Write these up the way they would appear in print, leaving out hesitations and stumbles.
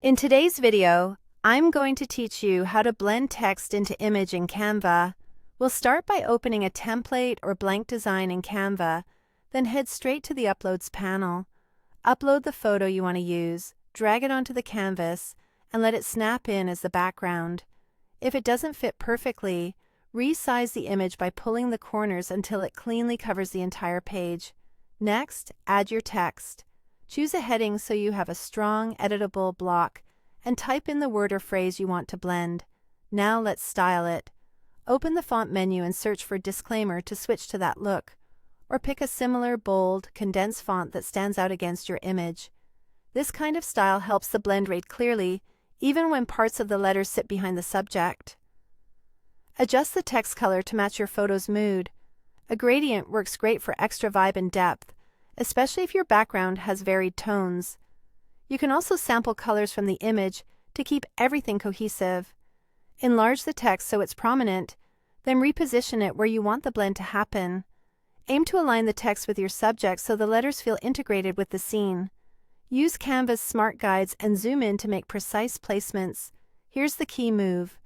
In today's video, I'm going to teach you how to blend text into image in Canva. We'll start by opening a template or blank design in Canva, then head straight to the Uploads panel. Upload the photo you want to use, drag it onto the canvas, and let it snap in as the background. If it doesn't fit perfectly, resize the image by pulling the corners until it cleanly covers the entire page. Next, add your text. Choose a heading so you have a strong, editable block, and type in the word or phrase you want to blend. Now let's style it. Open the font menu and search for Disclaimer to switch to that look, or pick a similar, bold, condensed font that stands out against your image. This kind of style helps the blend read clearly, even when parts of the letters sit behind the subject. Adjust the text color to match your photo's mood. A gradient works great for extra vibe and depth, especially if your background has varied tones. You can also sample colors from the image to keep everything cohesive. Enlarge the text so it's prominent, then reposition it where you want the blend to happen. Aim to align the text with your subject so the letters feel integrated with the scene. Use Canva's smart guides and zoom in to make precise placements. Here's the key move.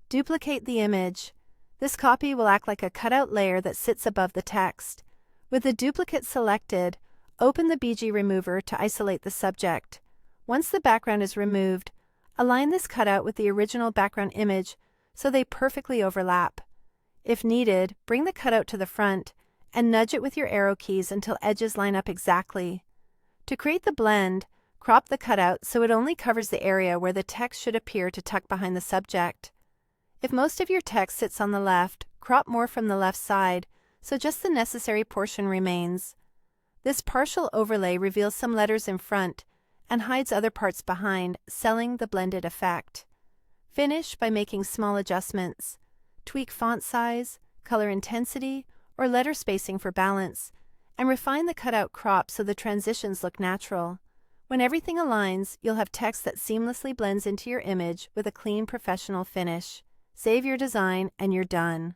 Duplicate the image. This copy will act like a cutout layer that sits above the text. With the duplicate selected, open the BG remover to isolate the subject. Once the background is removed, align this cutout with the original background image so they perfectly overlap. If needed, bring the cutout to the front and nudge it with your arrow keys until edges line up exactly. To create the blend, crop the cutout so it only covers the area where the text should appear to tuck behind the subject. If most of your text sits on the left, crop more from the left side so just the necessary portion remains. This partial overlay reveals some letters in front and hides other parts behind, selling the blended effect. Finish by making small adjustments. Tweak font size, color intensity, or letter spacing for balance, and refine the cutout crop so the transitions look natural. When everything aligns, you'll have text that seamlessly blends into your image with a clean, professional finish. Save your design and you're done.